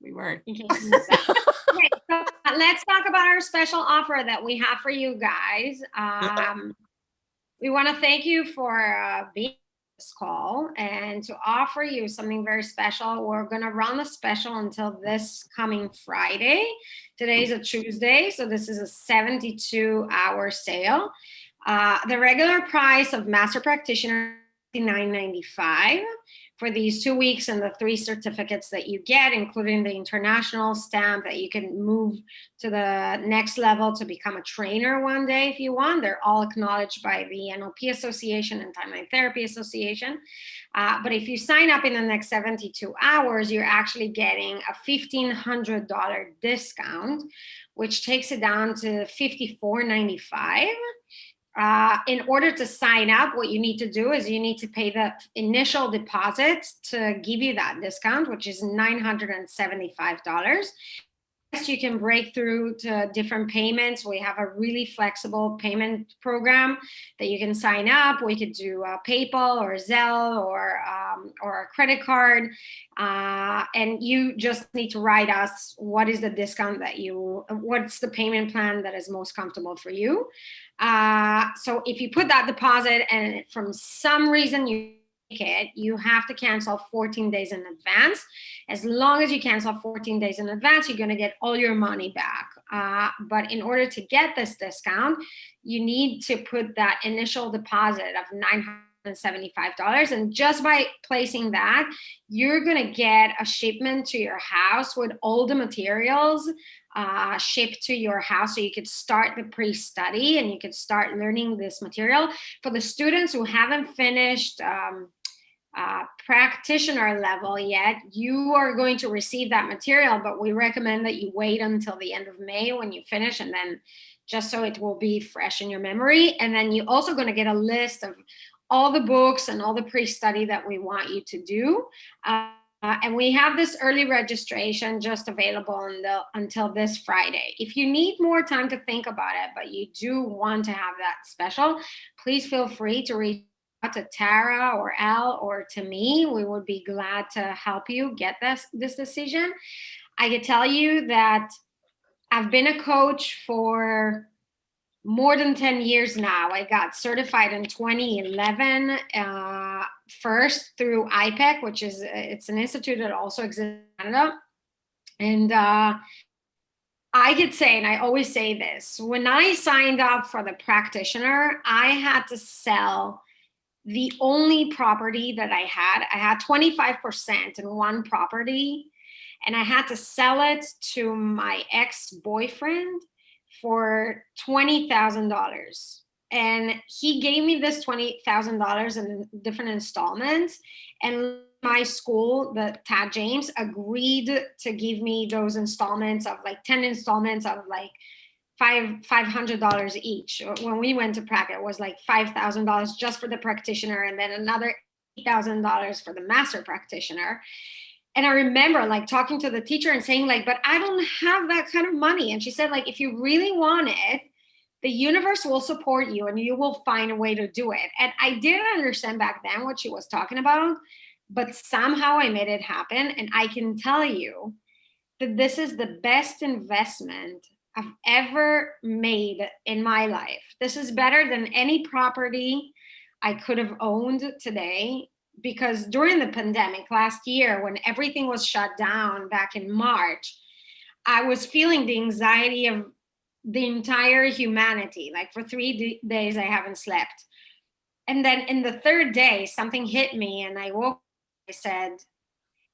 we weren't. in case you missed that. Okay, so let's talk about our special offer that we have for you guys. We want to thank you for being on this call and to offer you something very special. We're going to run the special until this coming Friday. Today is a Tuesday, so this is a 72-hour sale. The regular price of Master Practitioner is $69.95 for these 2 weeks and the 3 certificates that you get, including the international stamp that you can move to the next level to become a trainer one day if you want. They're all acknowledged by the NLP Association and Timeline Therapy Association. But if you sign up in the next 72 hours, you're actually getting a $1,500 discount, which takes it down to $54.95. In order to sign up, what you need to do is you need to pay the initial deposit to give you that discount, which is $975. Yes, you can break through to different payments. We have a really flexible payment program that you can sign up. We could do PayPal or Zelle or a credit card. And you just need to write us what is the discount that what's the payment plan that is most comfortable for you. So if you put that deposit and from some reason you it, you have to cancel 14 days in advance. As long as you cancel 14 days in advance, you're going to get all your money back. But in order to get this discount, you need to put that initial deposit of $975. And just by placing that, you're going to get a shipment to your house with all the materials shipped to your house, so you could start the pre-study and you could start learning this material. For the students who haven't finished practitioner level yet, you are going to receive that material, but we recommend that you wait until the end of May when you finish, and then just so it will be fresh in your memory. And then you're also going to get a list of all the books and all the pre-study that we want you to do. And we have this early registration just available until this Friday. If you need more time to think about it, but you do want to have that special, please feel free to reach out to Tara or Al or to me. We would be glad to help you get this decision. I can tell you that I've been a coach for more than 10 years now. I got certified in 2011, first through IPEC, which is it's an institute that also exists in Canada. And I could say, and I always say this, when I signed up for the practitioner, I had to sell the only property that I had 25% in one property, and I had to sell it to my ex-boyfriend for $20,000. And he gave me this $20,000 in different installments. And my school, the Tad James, agreed to give me those installments of like 10 installments of like $500 each. When we went to practice, it was like $5,000 just for the practitioner, and then another $8,000 for the master practitioner. And I remember like talking to the teacher and saying like, but I don't have that kind of money. And she said like, if you really want it, the universe will support you and you will find a way to do it. And I didn't understand back then what she was talking about, but somehow I made it happen. And I can tell you that this is the best investment I've ever made in my life. This is better than any property I could have owned today, because during the pandemic last year, when everything was shut down back in March, I was feeling the anxiety of the entire humanity. Like for 3 days, I haven't slept. And then in the third day, something hit me and I woke up, I said,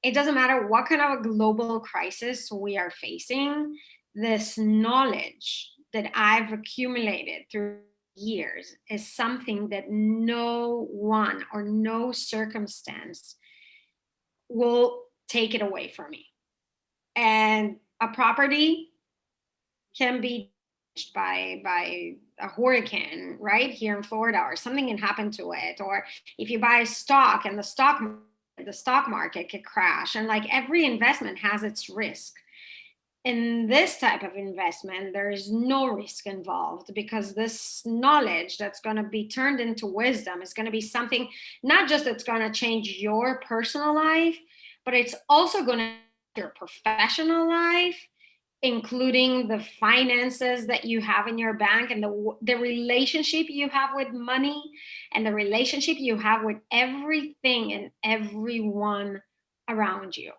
it doesn't matter what kind of a global crisis we are facing, this knowledge that I've accumulated through years is something that no one or no circumstance will take it away from me. And a property can be damaged by a hurricane right here in Florida, or something can happen to it. Or if you buy stock and the stock the stock market could crash, and like every investment has its risk. In this type of investment, there is no risk involved, because this knowledge that's going to be turned into wisdom is going to be something not just that's going to change your personal life, but it's also going to change your professional life, including the finances that you have in your bank, and the relationship you have with money, and the relationship you have with everything and everyone around you.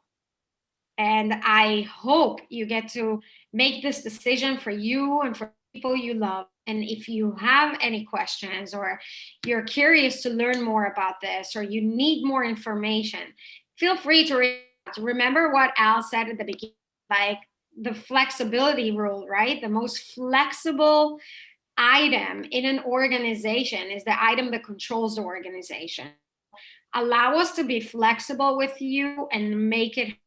And I hope you get to make this decision for you and for people you love. And if you have any questions, or you're curious to learn more about this, or you need more information, feel free to reach out. Remember what Al said at the beginning, like the flexibility rule, right? The most flexible item in an organization is the item that controls the organization. Allow us to be flexible with you and make it happen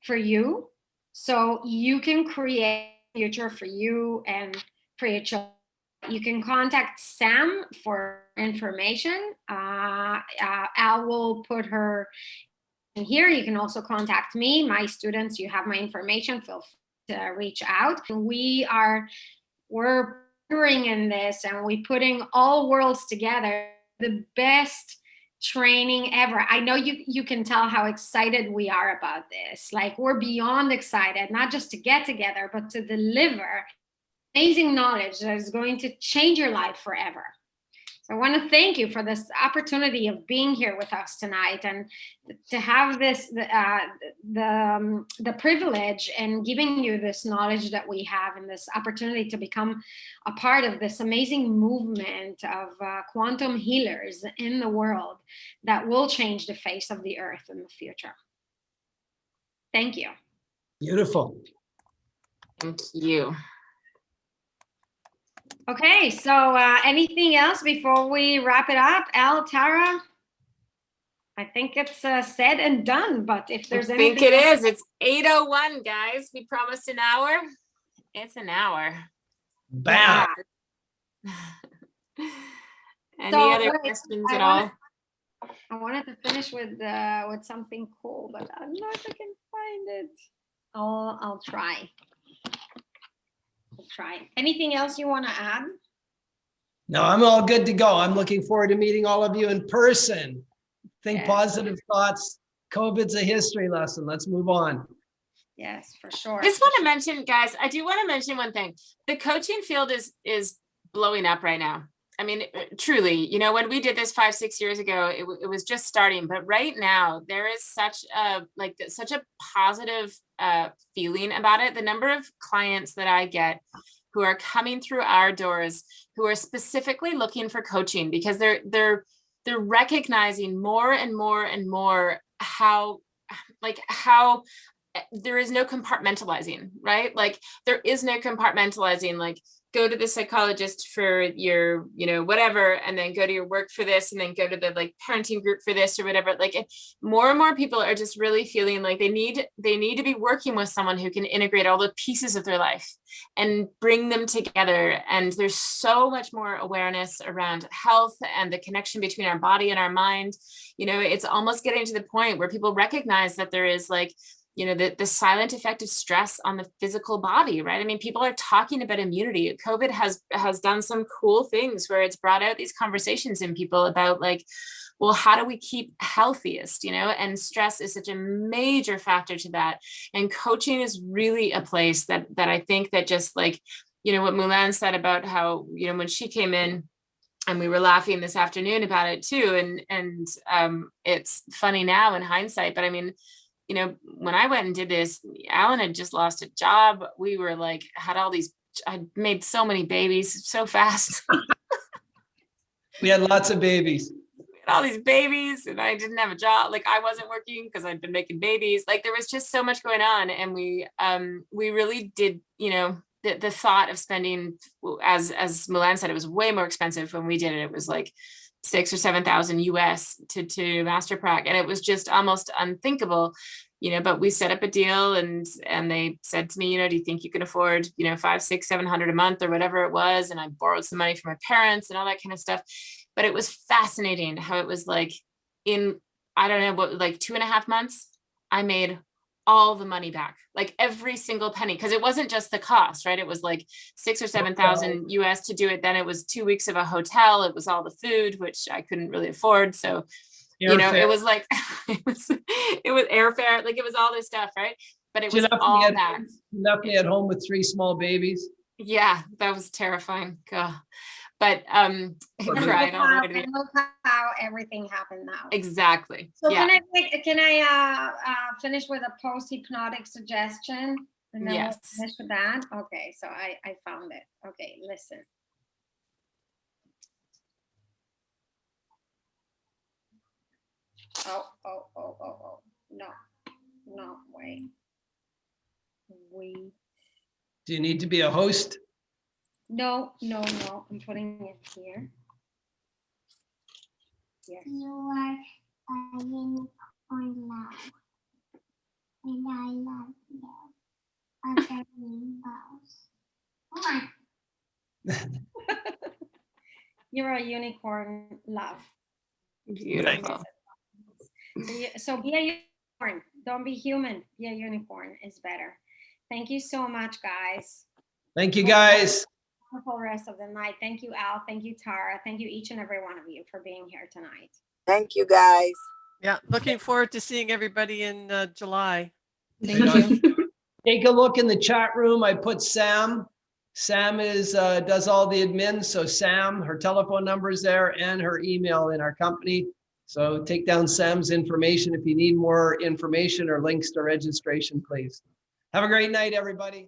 for you, so you can create a future for you and for your children. You can contact Sam for information. Al will put her in here. You can also contact me, my students. You have my information. Feel free to reach out. We're partnering in this, and we're putting all worlds together. The best training ever. I know you can tell how excited we are about this. Like, we're beyond excited, not just to get together, but to deliver amazing knowledge that is going to change your life forever. So I want to thank you for this opportunity of being here with us tonight, and to have this the privilege and giving you this knowledge that we have, and this opportunity to become a part of this amazing movement of quantum healers in the world that will change the face of the earth in the future. Thank you. Beautiful. Thank you. Okay, so anything else before we wrap it up? Al, Tara? I think it's said and done, but if there's anything... I think it is. It's 8:01, guys. We promised an hour. It's an hour. Bam. Any other questions at all? I wanted to finish with something cool, but I don't know if I can find it. I'll try. Anything else you want to add? No, I'm all good to go. I'm looking forward to meeting all of you in person. Think Yes. positive thoughts. COVID's a history lesson. Let's move on. Yes, for sure. I just want to mention, guys, I do want to mention one thing. The coaching field is blowing up right now. I mean, truly, you know, when we did this 5-6 years ago, it was just starting. But right now, there is such a positive feeling about it. The number of clients that I get who are coming through our doors, who are specifically looking for coaching, because they're recognizing more and more and more how there is no compartmentalizing, right? Like, there is no compartmentalizing, like, go to the psychologist for your, you know, whatever, and then go to your work for this, and then go to the like parenting group for this or whatever. Like, more and more people are just really feeling like they need to be working with someone who can integrate all the pieces of their life and bring them together. And there's so much more awareness around health and the connection between our body and our mind. You know, it's almost getting to the point where people recognize that there is, like, you know, the silent effect of stress on the physical body, right? I mean, people are talking about immunity. COVID has done some cool things where it's brought out these conversations in people about, like, well, how do we keep healthiest, you know? And stress is such a major factor to that. And coaching is really a place that I think that, just like, you know, what Mulan said about how, you know, when she came in, and we were laughing this afternoon about it too. And it's funny now in hindsight, but I mean, you know, when I went and did this, Alan had just lost a job. We were like, I made so many babies so fast. We had lots of babies. We had all these babies, and I didn't have a job. Like, I wasn't working because I'd been making babies. Like, there was just so much going on. And we really did, you know, the thought of spending, as Mulan said, it was way more expensive when we did it. It was like $6,000 or $7,000 US to master prac, and it was just almost unthinkable, you know. But we set up a deal, and they said to me, you know, do you think you can afford, you know, $500, $600, $700 a month or whatever it was? And I borrowed some money from my parents and all that kind of stuff. But it was fascinating how it was like, in I don't know, what, like 2.5 months, I made all the money back, like every single penny, because it wasn't just the cost, right? It was like 6,000 or 7,000 US to do it. Then it was 2 weeks of a hotel. It was all the food, which I couldn't really afford. So, you know, it was like, it was airfare, like it was all this stuff, right? But it was all back. You left me at home with 3 small babies. Yeah, that was terrifying. God. But I cried all the way to the end. Look how everything happened now. Exactly. So yeah. can I finish with a post-hypnotic suggestion? And then Yes. we'll finish with that. Okay, so I found it. Okay, listen. Oh. No, wait. Do you need to be a host? No. I'm putting it here. Yes. You are a unicorn love, and I love you. Other rainbows. Come on. You're a unicorn love. Beautiful. So be a unicorn. Don't be human. Be a unicorn is better. Thank you so much, guys. Thank you, guys. Wonderful rest of the night. Thank you, Al. Thank you, Tara. Thank you, each and every one of you, for being here tonight. Thank you, guys. Yeah, looking forward to seeing everybody in July. Thank you. Take a look in the chat room. I put Sam. Sam does all the admin. So Sam, her telephone number is there and her email in our company. So take down Sam's information if you need more information or links to registration, please. Have a great night, everybody.